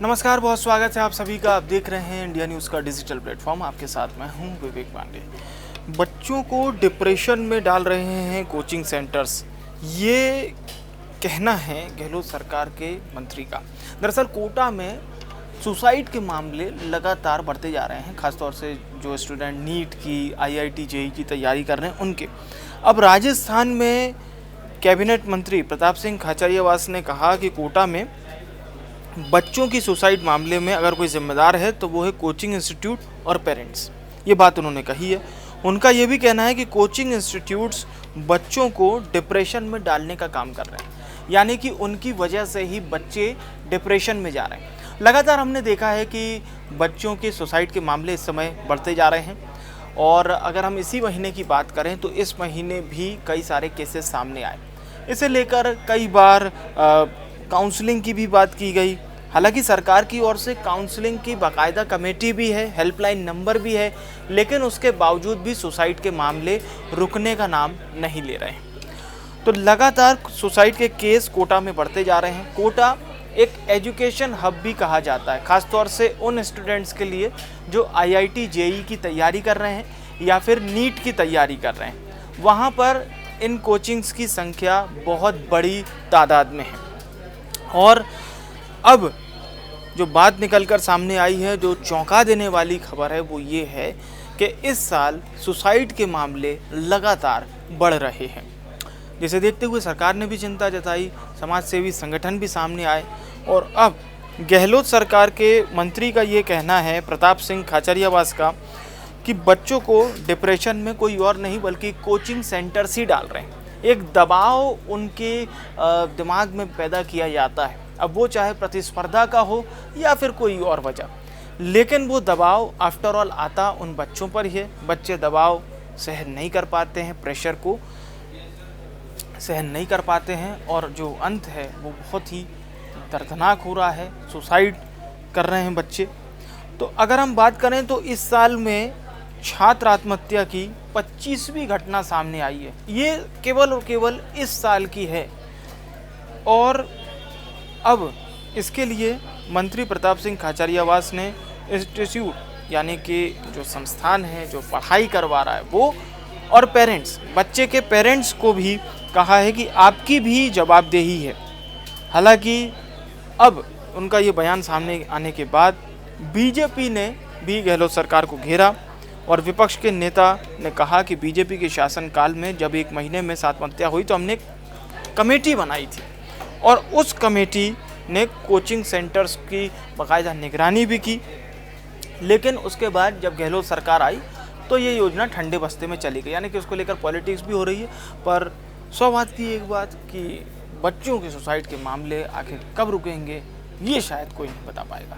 नमस्कार, बहुत स्वागत है आप सभी का। आप देख रहे हैं इंडिया न्यूज़ का डिजिटल प्लेटफॉर्म। आपके साथ मैं हूं विवेक पांडे। बच्चों को डिप्रेशन में डाल रहे हैं कोचिंग सेंटर्स, ये कहना है गहलोत सरकार के मंत्री का। दरअसल कोटा में सुसाइड के मामले लगातार बढ़ते जा रहे हैं, खासतौर से जो स्टूडेंट नीट की, आईआईटी जेईई की तैयारी कर रहे हैं उनके। अब राजस्थान में कैबिनेट मंत्री प्रताप सिंह खाचरियावास ने कहा कि कोटा में बच्चों की सुसाइड मामले में अगर कोई जिम्मेदार है तो वो है कोचिंग इंस्टीट्यूट और पेरेंट्स। ये बात उन्होंने कही है। उनका ये भी कहना है कि कोचिंग इंस्टीट्यूट्स बच्चों को डिप्रेशन में डालने का काम कर रहे हैं, यानी कि उनकी वजह से ही बच्चे डिप्रेशन में जा रहे हैं। लगातार हमने देखा है कि बच्चों के सुसाइड के मामले इस समय बढ़ते जा रहे हैं, और अगर हम इसी महीने की बात करें तो इस महीने भी कई सारे केसेस सामने आए। इसे लेकर कई बार काउंसलिंग की भी बात की गई। हालांकि सरकार की ओर से काउंसलिंग की बाकायदा कमेटी भी है, हेल्पलाइन नंबर भी है, लेकिन उसके बावजूद भी सुसाइड के मामले रुकने का नाम नहीं ले रहे हैं। तो लगातार सुसाइड के केस कोटा में बढ़ते जा रहे हैं। कोटा एक एजुकेशन हब भी कहा जाता है, खासतौर से उन स्टूडेंट्स के लिए जो आईआईटी जेईई की तैयारी कर रहे हैं या फिर नीट की तैयारी कर रहे हैं। वहाँ पर इन कोचिंग्स की संख्या बहुत बड़ी तादाद में है। और अब जो बात निकल कर सामने आई है, जो चौंका देने वाली खबर है, वो ये है कि इस साल सुसाइड के मामले लगातार बढ़ रहे हैं, जिसे देखते हुए सरकार ने भी चिंता जताई, समाज सेवी संगठन भी सामने आए। और अब गहलोत सरकार के मंत्री का ये कहना है, प्रताप सिंह खाचरियावास का, कि बच्चों को डिप्रेशन में कोई और नहीं बल्कि कोचिंग सेंटर्स ही डाल रहे हैं। एक दबाव उनके दिमाग में पैदा किया जाता है, अब वो चाहे प्रतिस्पर्धा का हो या फिर कोई और वजह, लेकिन वो दबाव आफ्टर ऑल आता उन बच्चों पर ही है। बच्चे दबाव सहन नहीं कर पाते हैं, प्रेशर को सहन नहीं कर पाते हैं, और जो अंत है वो बहुत ही दर्दनाक हो रहा है। सुसाइड कर रहे हैं बच्चे। तो अगर हम बात करें तो इस साल में छात्र आत्महत्या की 25वीं घटना सामने आई है। ये केवल और केवल इस साल की है। और अब इसके लिए मंत्री प्रताप सिंह खाचरियावास ने इंस्टीट्यूट, यानी कि जो संस्थान है जो पढ़ाई करवा रहा है वो, और पेरेंट्स, बच्चे के पेरेंट्स को भी कहा है कि आपकी भी जवाबदेही है। हालांकि अब उनका ये बयान सामने आने के बाद बीजेपी ने भी गहलोत सरकार को घेरा, और विपक्ष के नेता ने कहा कि बीजेपी के शासनकाल में जब 1 महीने में 7 आत्महत्या हुई तो हमने कमेटी बनाई थी, और उस कमेटी ने कोचिंग सेंटर्स की बाकायदा निगरानी भी की। लेकिन उसके बाद जब गहलोत सरकार आई तो ये योजना ठंडे बस्ते में चली गई, यानी कि उसको लेकर पॉलिटिक्स भी हो रही है। पर सौभाग्य की एक बात कि बच्चों के सुसाइड के मामले आखिर कब रुकेंगे, ये शायद कोई नहीं बता पाएगा।